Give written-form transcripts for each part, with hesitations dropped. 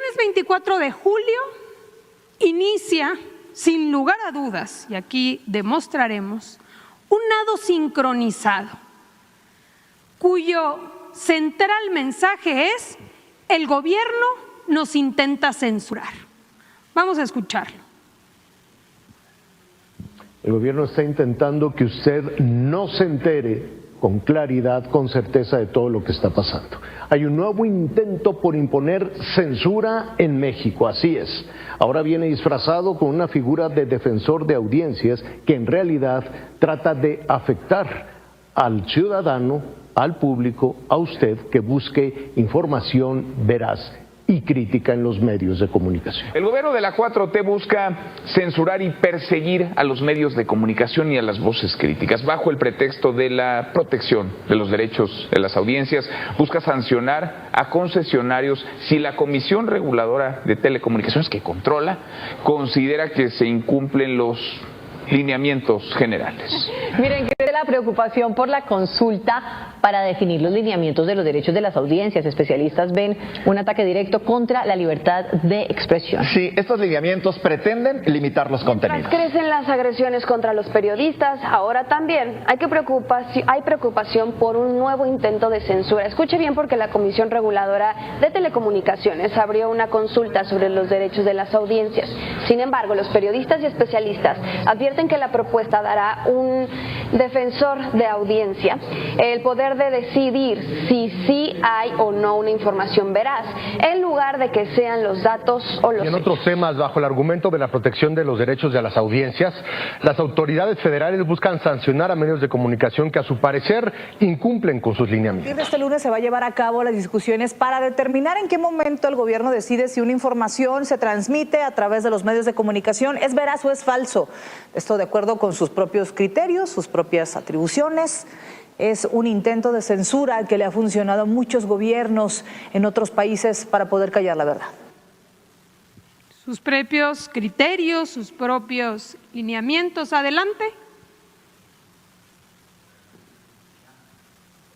viernes 24 de julio inicia, sin lugar a dudas, y aquí demostraremos, un nado sincronizado, cuyo central mensaje es: el gobierno nos intenta censurar. Vamos a escucharlo. El gobierno está intentando que usted no se entere con claridad, con certeza de todo lo que está pasando. Hay un nuevo intento por imponer censura en México, así es. Ahora viene disfrazado con una figura de defensor de audiencias que en realidad trata de afectar al ciudadano, al público, a usted que busque información veraz y crítica en los medios de comunicación. El gobierno de la 4T busca censurar y perseguir a los medios de comunicación y a las voces críticas. Bajo el pretexto de la protección de los derechos de las audiencias, busca sancionar a concesionarios si la Comisión Reguladora de Telecomunicaciones, que controla, considera que se incumplen los lineamientos generales. Miren, crece la preocupación por la consulta para definir los lineamientos de los derechos de las audiencias. Especialistas ven un ataque directo contra la libertad de expresión. Sí, estos lineamientos pretenden limitar los contenidos. Crecen las agresiones contra los periodistas. Ahora también hay preocupación por un nuevo intento de censura. Escuche bien, porque la Comisión Reguladora de Telecomunicaciones abrió una consulta sobre los derechos de las audiencias. Sin embargo, los periodistas y especialistas advierten que la propuesta dará un defensor de audiencia el poder de decidir si sí hay o no una información veraz, en lugar de que sean los datos o los hechos. En otros temas, bajo el argumento de la protección de los derechos de las audiencias, las autoridades federales buscan sancionar a medios de comunicación que a su parecer incumplen con sus lineamientos. Este lunes se va a llevar a cabo las discusiones para determinar en qué momento el gobierno decide si una información se transmite a través de los medios de comunicación es veraz o es falso. Esto de acuerdo con sus propios criterios, sus propias atribuciones. Es un intento de censura que le ha funcionado a muchos gobiernos en otros países para poder callar la verdad. Sus propios criterios, sus propios lineamientos. Adelante.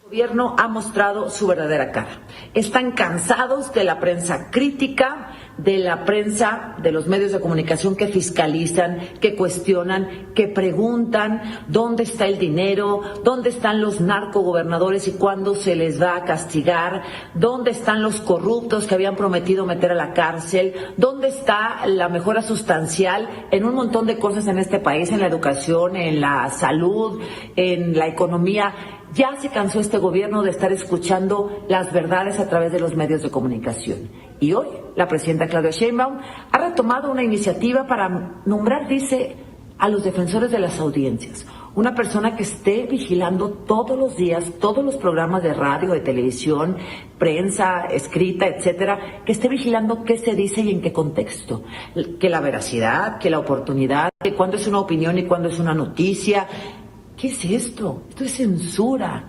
El gobierno ha mostrado su verdadera cara. Están cansados de la prensa crítica, de la prensa, de los medios de comunicación que fiscalizan, que cuestionan, que preguntan dónde está el dinero, dónde están los narcogobernadores y cuándo se les va a castigar, dónde están los corruptos que habían prometido meter a la cárcel, dónde está la mejora sustancial en un montón de cosas en este país, en la educación, en la salud, en la economía. Ya se cansó este gobierno de estar escuchando las verdades a través de los medios de comunicación. Y hoy la presidenta Claudia Sheinbaum ha retomado una iniciativa para nombrar, dice, a los defensores de las audiencias. Una persona que esté vigilando todos los días, todos los programas de radio, de televisión, prensa, escrita, etcétera, que esté vigilando qué se dice y en qué contexto. Que la veracidad, que la oportunidad, que cuándo es una opinión y cuándo es una noticia. ¿Qué es esto? Esto es censura.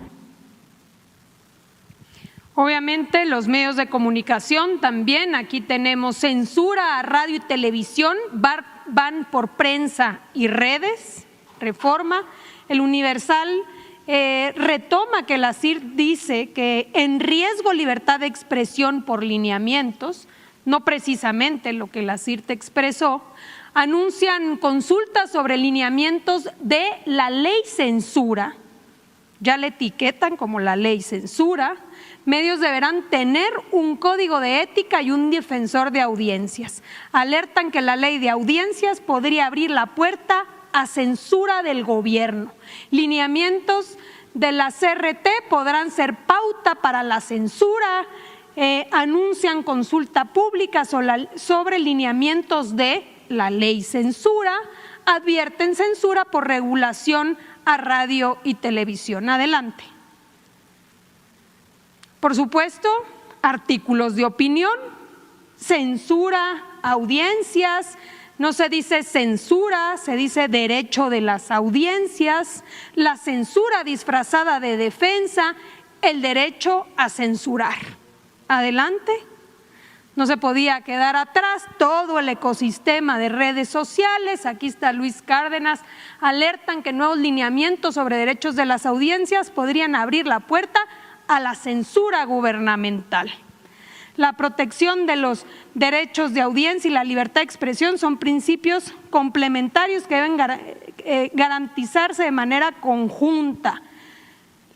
Obviamente los medios de comunicación también, aquí tenemos censura a radio y televisión, van por prensa y redes, Reforma. El Universal retoma que la CIRT dice que en riesgo libertad de expresión por lineamientos, no precisamente lo que la CIRT expresó. Anuncian consultas sobre lineamientos de la ley censura, ya la etiquetan como la ley censura. Medios deberán tener un código de ética y un defensor de audiencias. Alertan que la ley de audiencias podría abrir la puerta a censura del gobierno. Lineamientos de la CRT podrán ser pauta para la censura. Anuncian consulta pública sobre lineamientos de la ley censura. Advierten censura por regulación a radio y televisión. Adelante. Por supuesto, artículos de opinión, censura, audiencias, no se dice censura, se dice derecho de las audiencias, la censura disfrazada de defensa, el derecho a censurar. Adelante. No se podía quedar atrás todo el ecosistema de redes sociales. Aquí está Luis Cárdenas. Alertan que nuevos lineamientos sobre derechos de las audiencias podrían abrir la puerta a la censura gubernamental. La protección de los derechos de audiencia y la libertad de expresión son principios complementarios que deben garantizarse de manera conjunta.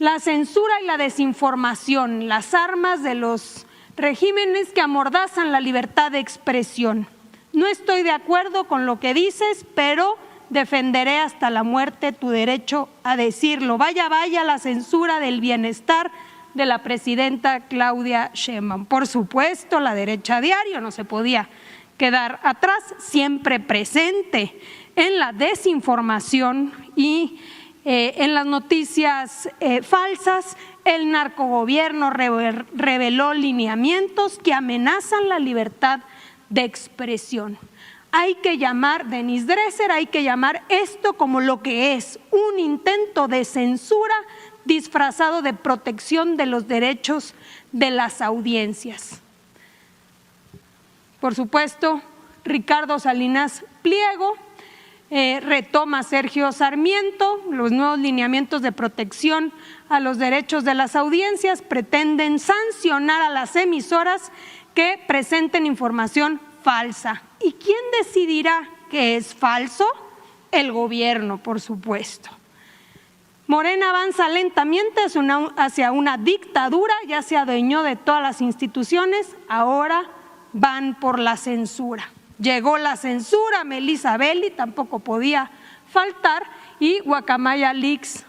La censura y la desinformación, las armas de los regímenes que amordazan la libertad de expresión. No estoy de acuerdo con lo que dices, pero defenderé hasta la muerte tu derecho a decirlo. Vaya, vaya la censura del bienestar de la presidenta Claudia Sheinbaum. Por supuesto, la derecha a diario no se podía quedar atrás, siempre presente en la desinformación y en las noticias falsas. El narcogobierno reveló lineamientos que amenazan la libertad de expresión. Hay que llamar, Denise Dresser, hay que llamar esto como lo que es, un intento de censura disfrazado de protección de los derechos de las audiencias. Por supuesto, Ricardo Salinas Pliego retoma Sergio Sarmiento. Los nuevos lineamientos de protección a los derechos de las audiencias pretenden sancionar a las emisoras que presenten información falsa. ¿Y quién decidirá que es falso? El gobierno, por supuesto. Morena avanza lentamente hacia una dictadura, ya se adueñó de todas las instituciones, ahora van por la censura. Llegó la censura, Melissa Belli tampoco podía faltar, y Guacamaya Leaks.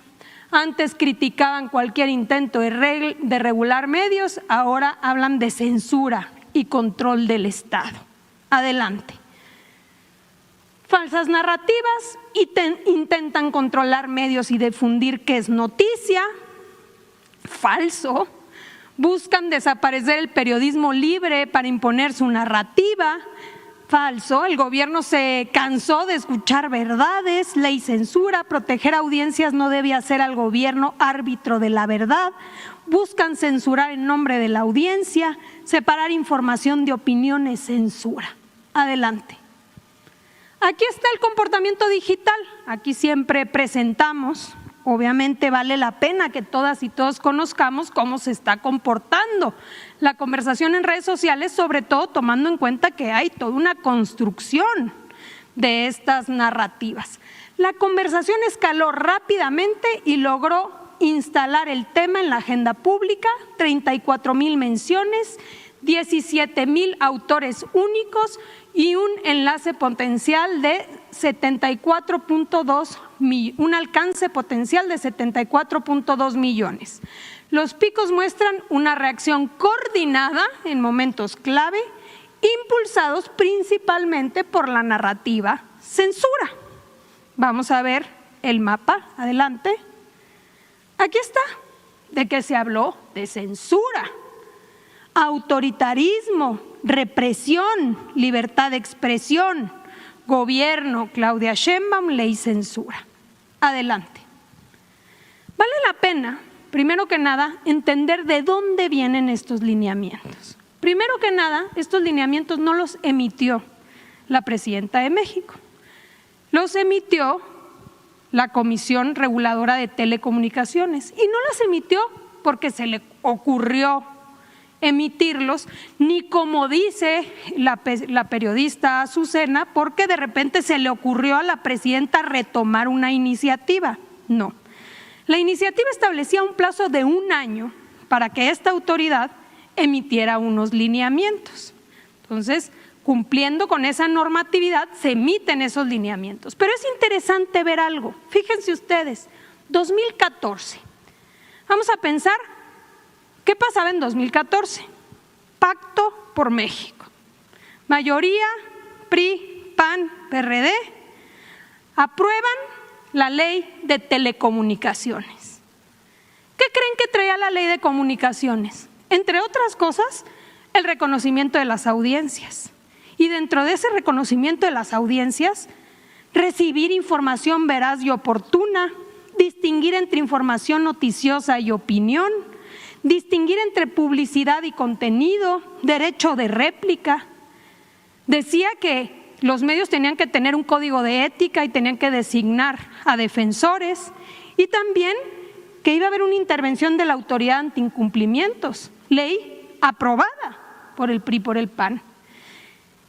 Antes criticaban cualquier intento de regular medios, ahora hablan de censura y control del Estado. Adelante. Falsas narrativas, intentan controlar medios y difundir qué es noticia. Falso. Buscan desaparecer el periodismo libre para imponer su narrativa. Falso. El gobierno se cansó de escuchar verdades. Ley censura. Proteger audiencias no debe hacer al gobierno árbitro de la verdad. Buscan censurar en nombre de la audiencia. Separar información de opiniones, censura. Adelante. Aquí está el comportamiento digital. Aquí siempre presentamos, obviamente vale la pena que todas y todos conozcamos cómo se está comportando la conversación en redes sociales, sobre todo tomando en cuenta que hay toda una construcción de estas narrativas. La conversación escaló rápidamente y logró instalar el tema en la agenda pública, 34,000 menciones, 17,000 autores únicos y un enlace potencial de 74.2 millones, un alcance potencial de 74.2 millones. Los picos muestran una reacción coordinada en momentos clave, impulsados principalmente por la narrativa censura. Vamos a ver el mapa, adelante. Aquí está, ¿de qué se habló? De censura. Autoritarismo, represión, libertad de expresión, gobierno, Claudia Sheinbaum, ley censura. Adelante. Vale la pena, primero que nada, entender de dónde vienen estos lineamientos. Primero que nada, estos lineamientos no los emitió la presidenta de México, los emitió la Comisión Reguladora de Telecomunicaciones y no las emitió porque se le ocurrió emitirlos, ni como dice la periodista Azucena, porque de repente se le ocurrió a la presidenta retomar una iniciativa. No, la iniciativa establecía un plazo de 1 año para que esta autoridad emitiera unos lineamientos. Entonces, cumpliendo con esa normatividad, se emiten esos lineamientos. Pero es interesante ver algo. Fíjense ustedes, 2014. Vamos a pensar, ¿qué pasaba en 2014? Pacto por México. Mayoría, PRI, PAN, PRD, aprueban la ley de telecomunicaciones. ¿Qué creen que traía la ley de comunicaciones? Entre otras cosas, el reconocimiento de las audiencias. Y dentro de ese reconocimiento de las audiencias, recibir información veraz y oportuna, distinguir entre información noticiosa y opinión, distinguir entre publicidad y contenido, derecho de réplica. Decía que los medios tenían que tener un código de ética y tenían que designar a defensores, y también que iba a haber una intervención de la autoridad ante incumplimientos, ley aprobada por el PRI, por el PAN.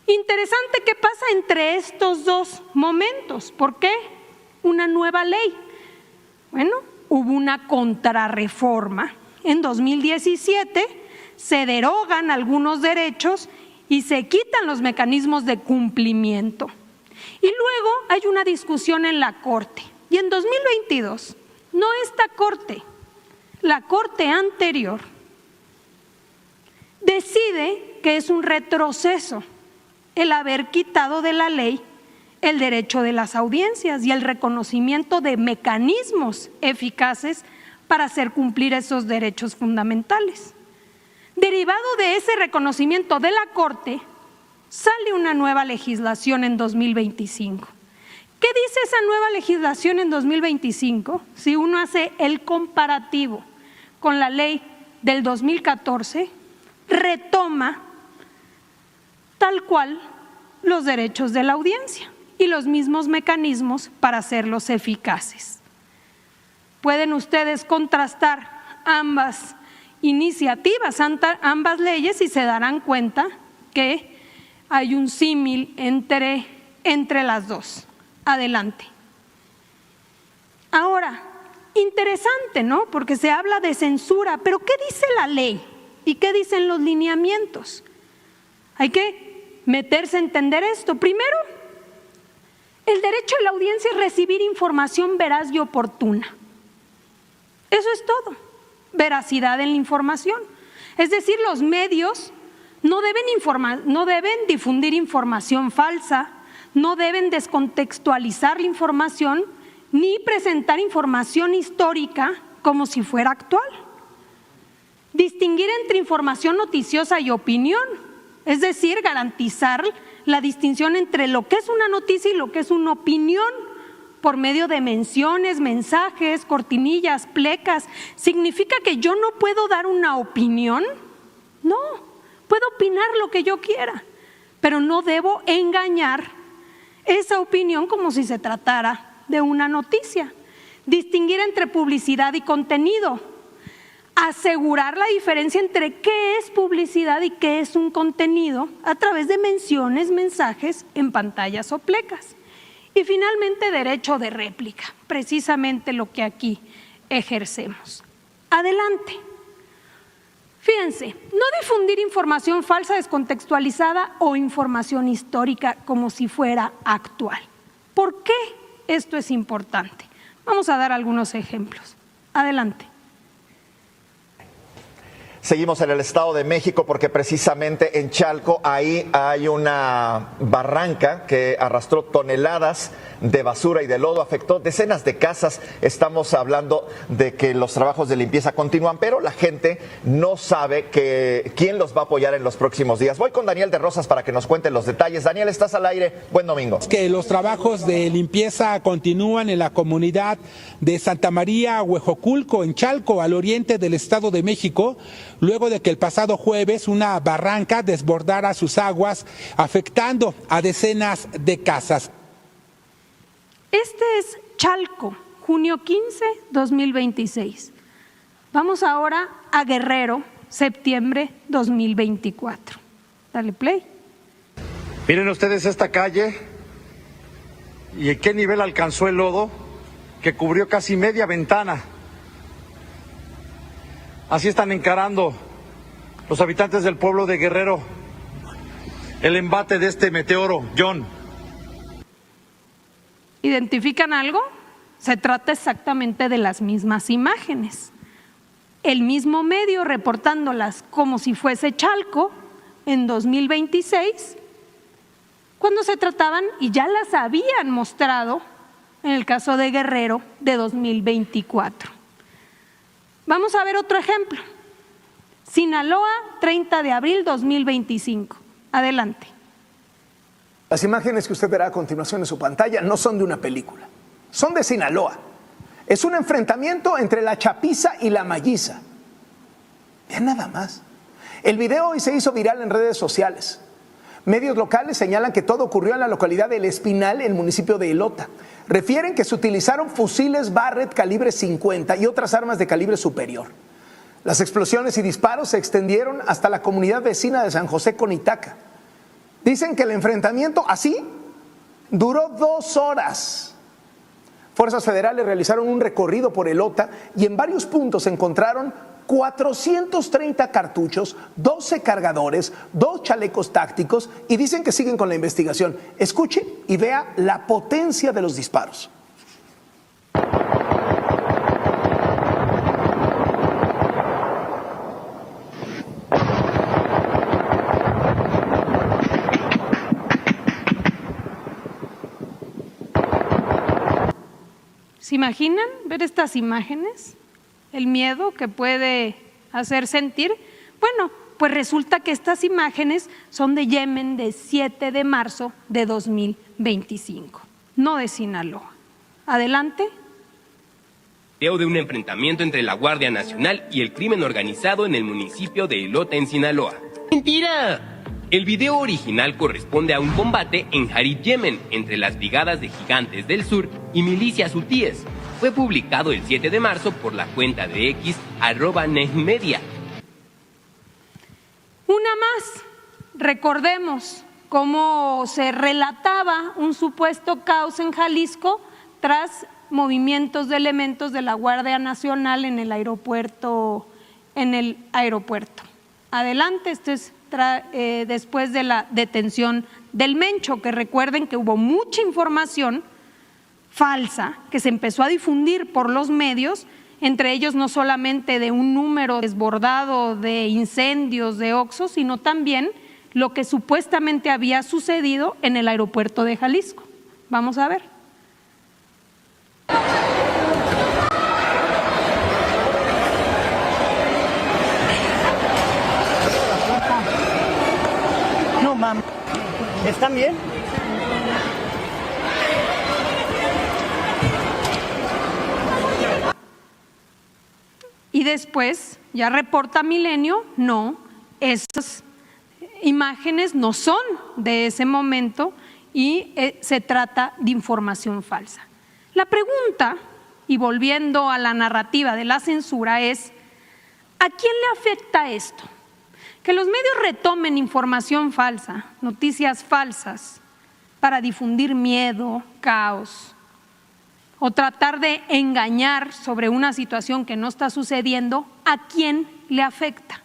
Interesante qué pasa entre estos dos momentos. ¿Por qué? Una nueva ley. Bueno, hubo una contrarreforma. En 2017 se derogan algunos derechos y se quitan los mecanismos de cumplimiento. Y luego hay una discusión en la Corte. Y en 2022, no esta Corte, la Corte anterior, decide que es un retroceso el haber quitado de la ley el derecho de las audiencias y el reconocimiento de mecanismos eficaces para hacer cumplir esos derechos fundamentales. Derivado de ese reconocimiento de la Corte, sale una nueva legislación en 2025. ¿Qué dice esa nueva legislación en 2025? Si uno hace el comparativo con la ley del 2014, retoma tal cual los derechos de la audiencia y los mismos mecanismos para hacerlos eficaces. Pueden ustedes contrastar ambas iniciativas, ambas leyes, y se darán cuenta que hay un símil entre las dos. Adelante. Ahora, interesante, ¿no? Porque se habla de censura, pero ¿qué dice la ley? ¿Y qué dicen los lineamientos? Hay que meterse a entender esto. Primero, el derecho de la audiencia es recibir información veraz y oportuna. Eso es todo, veracidad en la información. Es decir, los medios no deben difundir información falsa, no deben descontextualizar la información, ni presentar información histórica como si fuera actual. Distinguir entre información noticiosa y opinión, es decir, garantizar la distinción entre lo que es una noticia y lo que es una opinión, por medio de menciones, mensajes, cortinillas, plecas. ¿Significa que yo no puedo dar una opinión? No, puedo opinar lo que yo quiera, pero no debo engañar esa opinión como si se tratara de una noticia. Distinguir entre publicidad y contenido. Asegurar la diferencia entre qué es publicidad y qué es un contenido a través de menciones, mensajes en pantallas o plecas. Y finalmente, derecho de réplica, precisamente lo que aquí ejercemos. Adelante. Fíjense, no difundir información falsa, descontextualizada o información histórica como si fuera actual. ¿Por qué esto es importante? Vamos a dar algunos ejemplos. Adelante. Seguimos en el Estado de México porque precisamente en Chalco ahí hay una barranca que arrastró toneladas de basura y de lodo, afectó decenas de casas. Estamos hablando de que los trabajos de limpieza continúan, pero la gente no sabe quién los va a apoyar en los próximos días. Voy con Daniel de Rosas para que nos cuente los detalles. Daniel, estás al aire. Buen domingo. Que los trabajos de limpieza continúan en la comunidad de Santa María, Huejoculco, en Chalco, al oriente del Estado de México, luego de que el pasado jueves una barranca desbordara sus aguas, afectando a decenas de casas. Este es Chalco, junio 15, 2026. Vamos ahora a Guerrero, septiembre 2024. Dale play. Miren ustedes esta calle y en qué nivel alcanzó el lodo que cubrió casi media ventana. Así están encarando los habitantes del pueblo de Guerrero el embate de este meteoro, John. ¿Identifican algo? Se trata exactamente de las mismas imágenes. El mismo medio reportándolas como si fuese Chalco en 2026, cuando se trataban y ya las habían mostrado en el caso de Guerrero de 2024. Vamos a ver otro ejemplo. Sinaloa, 30 de abril 2025. Adelante. Las imágenes que usted verá a continuación en su pantalla no son de una película, son de Sinaloa. Es un enfrentamiento entre la chapiza y la malliza. Vean nada más. El video hoy se hizo viral en redes sociales. Medios locales señalan que todo ocurrió en la localidad de El Espinal, en el municipio de Ilota. Refieren que se utilizaron fusiles Barrett calibre 50 y otras armas de calibre superior. Las explosiones y disparos se extendieron hasta la comunidad vecina de San José con Itaca. Dicen que el enfrentamiento así duró 2 horas. Fuerzas federales realizaron un recorrido por el OTA y en varios puntos encontraron 430 cartuchos, 12 cargadores, 2 chalecos tácticos y dicen que siguen con la investigación. Escuche y vea la potencia de los disparos. ¿Se imaginan ver estas imágenes? El miedo que puede hacer sentir. Bueno, pues resulta que estas imágenes son de Yemen de 7 de marzo de 2025, no de Sinaloa. Adelante. Video de un enfrentamiento entre la Guardia Nacional y el crimen organizado en el municipio de Ilota, en Sinaloa. ¡Mentira! El video original corresponde a un combate en Harib, Yemen, entre las brigadas de Gigantes del Sur y milicias hutíes. Fue publicado el 7 de marzo por la cuenta de X @NEHmedia. Una más. Recordemos cómo se relataba un supuesto caos en Jalisco tras movimientos de elementos de la Guardia Nacional en el aeropuerto. Adelante, esto es después de la detención del Mencho, que recuerden que hubo mucha información falsa que se empezó a difundir por los medios, entre ellos no solamente de un número desbordado de incendios de Oxxo, sino también lo que supuestamente había sucedido en el aeropuerto de Jalisco. Vamos a ver. No, mam. ¿Están bien? Y después, ya reporta Milenio, no, esas imágenes no son de ese momento y se trata de información falsa. La pregunta, y volviendo a la narrativa de la censura, es ¿a quién le afecta esto? Que los medios retomen información falsa, noticias falsas, para difundir miedo, caos, o tratar de engañar sobre una situación que no está sucediendo, ¿a quién le afecta?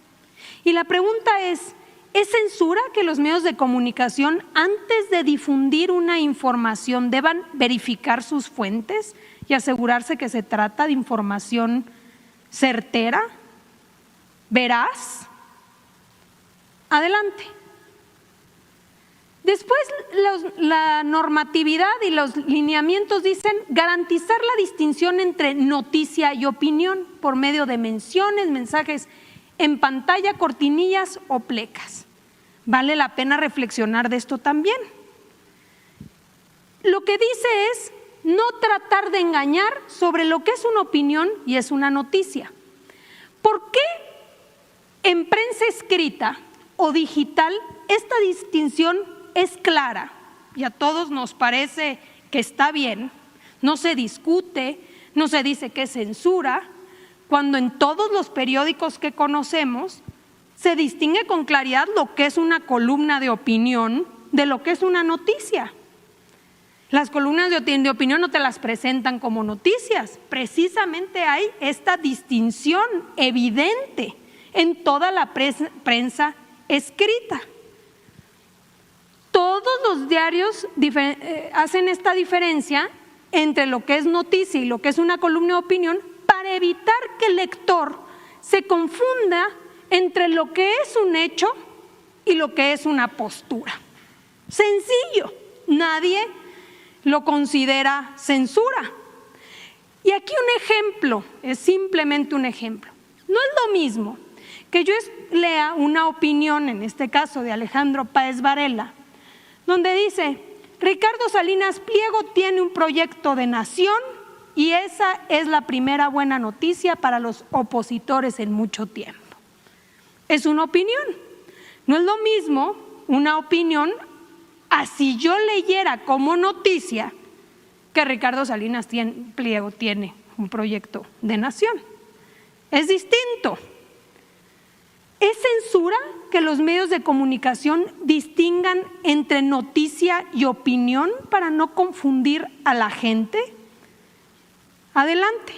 Y la pregunta ¿es censura que los medios de comunicación, antes de difundir una información, deban verificar sus fuentes y asegurarse que se trata de información certera, veraz? Adelante. Después la normatividad y los lineamientos dicen garantizar la distinción entre noticia y opinión por medio de menciones, mensajes en pantalla, cortinillas o plecas. Vale la pena reflexionar de esto también. Lo que dice es no tratar de engañar sobre lo que es una opinión y es una noticia. ¿Por qué en prensa escrita o digital esta distinción es clara y a todos nos parece que está bien, no se discute, no se dice que es censura, cuando en todos los periódicos que conocemos se distingue con claridad lo que es una columna de opinión de lo que es una noticia? Las columnas de opinión no te las presentan como noticias, precisamente hay esta distinción evidente en toda la prensa escrita. Todos los diarios hacen esta diferencia entre lo que es noticia y lo que es una columna de opinión para evitar que el lector se confunda entre lo que es un hecho y lo que es una postura. Sencillo, nadie lo considera censura. Y aquí un ejemplo, es simplemente un ejemplo. No es lo mismo que yo lea una opinión, en este caso de Alejandro Páez Varela, donde dice, Ricardo Salinas Pliego tiene un proyecto de nación y esa es la primera buena noticia para los opositores en mucho tiempo. Es una opinión. No es lo mismo una opinión así yo leyera como noticia que Ricardo Salinas Pliego tiene un proyecto de nación. Es distinto. ¿Es censura que los medios de comunicación distingan entre noticia y opinión para no confundir a la gente? Adelante.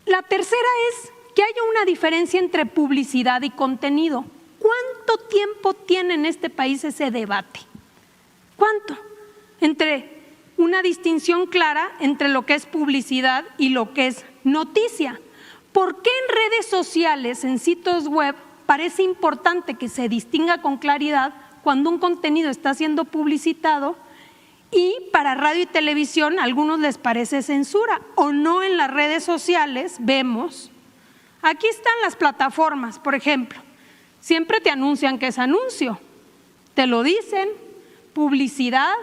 La tercera es que haya una diferencia entre publicidad y contenido. ¿Cuánto tiempo tiene en este país ese debate? ¿Cuánto? Entre una distinción clara entre lo que es publicidad y lo que es noticia. ¿Por qué en redes sociales, en sitios web, parece importante que se distinga con claridad cuando un contenido está siendo publicitado y para radio y televisión a algunos les parece censura? O no, en las redes sociales vemos, aquí están las plataformas, por ejemplo, siempre te anuncian que es anuncio, te lo dicen, publicidad.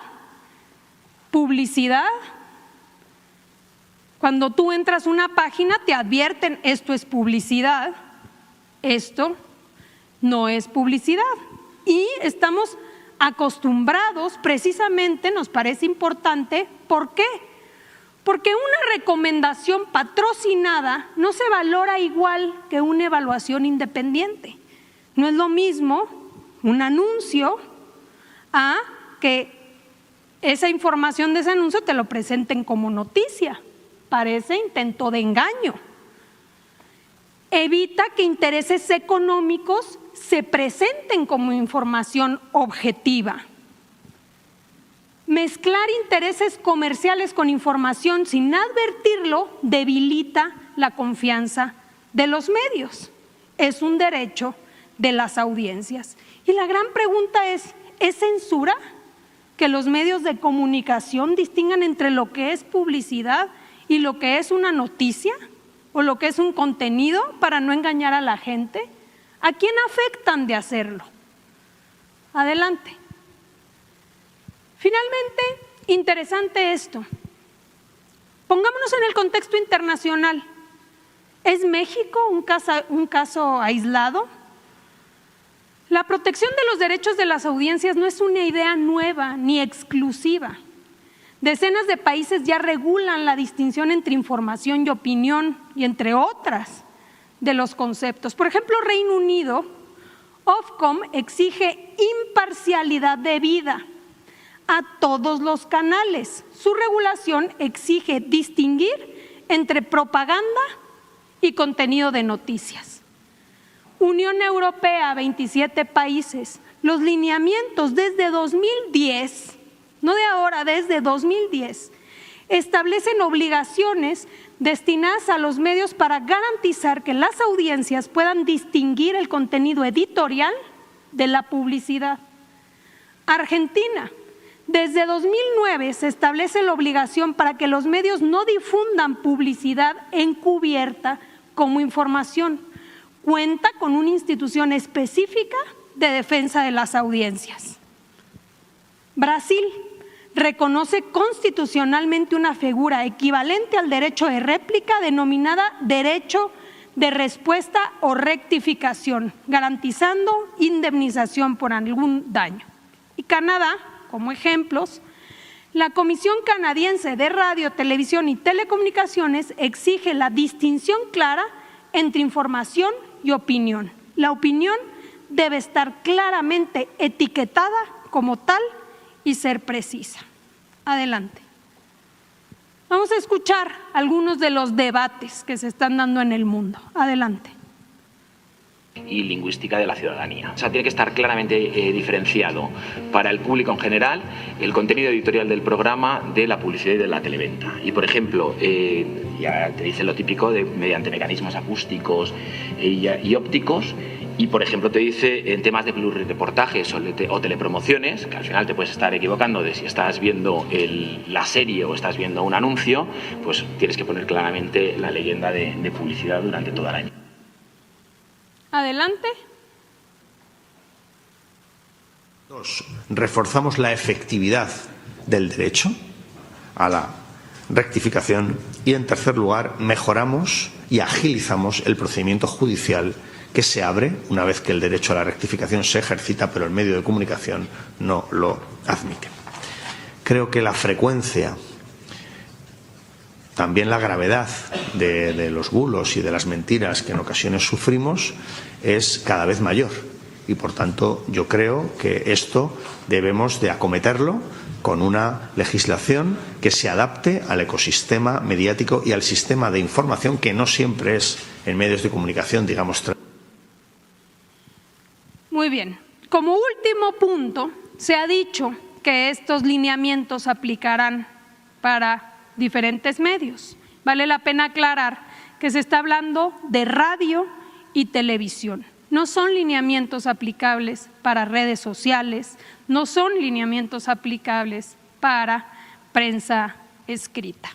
Cuando tú entras a una página te advierten, esto es publicidad, esto no es publicidad. Y estamos acostumbrados, precisamente nos parece importante, ¿por qué? Porque una recomendación patrocinada no se valora igual que una evaluación independiente. No es lo mismo un anuncio a que esa información de ese anuncio te lo presenten como noticia. Parece intento de engaño. Evita que intereses económicos se presenten como información objetiva. Mezclar intereses comerciales con información sin advertirlo debilita la confianza de los medios. Es un derecho de las audiencias. Y la gran pregunta ¿es censura que los medios de comunicación distingan entre lo que es publicidad y lo que es una noticia o lo que es un contenido para no engañar a la gente? ¿A quién afectan de hacerlo? Adelante. Finalmente, interesante esto. Pongámonos en el contexto internacional. ¿Es México un caso aislado? La protección de los derechos de las audiencias no es una idea nueva ni exclusiva. Decenas de países ya regulan la distinción entre información y opinión y entre otras de los conceptos. Por ejemplo, Reino Unido, Ofcom exige imparcialidad debida a todos los canales. Su regulación exige distinguir entre propaganda y contenido de noticias. Unión Europea, 27 países, los lineamientos desde 2010, no de ahora, desde 2010, establecen obligaciones destinadas a los medios para garantizar que las audiencias puedan distinguir el contenido editorial de la publicidad. Argentina, desde 2009 se establece la obligación para que los medios no difundan publicidad encubierta como información. Cuenta con una institución específica de defensa de las audiencias. Brasil reconoce constitucionalmente una figura equivalente al derecho de réplica denominada derecho de respuesta o rectificación, garantizando indemnización por algún daño. Y Canadá, como ejemplos, la Comisión Canadiense de Radio, Televisión y Telecomunicaciones exige la distinción clara entre información y opinión. La opinión debe estar claramente etiquetada como tal y ser precisa. Adelante. Vamos a escuchar algunos de los debates que se están dando en el mundo. Adelante. Y lingüística de la ciudadanía. O sea, tiene que estar claramente diferenciado para el público en general el contenido editorial del programa de la publicidad y de la televenta. Y, por ejemplo, ya te dice lo típico de mediante mecanismos acústicos y ópticos. Y, por ejemplo, te dice en temas de plurireportajes o telepromociones, que al final te puedes estar equivocando de si estás viendo la serie o estás viendo un anuncio, pues tienes que poner claramente la leyenda de publicidad durante todo el año. Adelante. 2. Reforzamos la efectividad del derecho a la rectificación y, en tercer lugar, mejoramos y agilizamos el procedimiento judicial que se abre una vez que el derecho a la rectificación se ejercita, pero el medio de comunicación no lo admite. Creo que la frecuencia, también la gravedad de los bulos y de las mentiras que en ocasiones sufrimos es cada vez mayor. Y por tanto yo creo que esto debemos de acometerlo con una legislación que se adapte al ecosistema mediático y al sistema de información que no siempre es en medios de comunicación, digamos. Muy bien. Como último punto, se ha dicho que estos lineamientos aplicarán para diferentes medios. Vale la pena aclarar que se está hablando de radio y televisión. No son lineamientos aplicables para redes sociales, no son lineamientos aplicables para prensa escrita.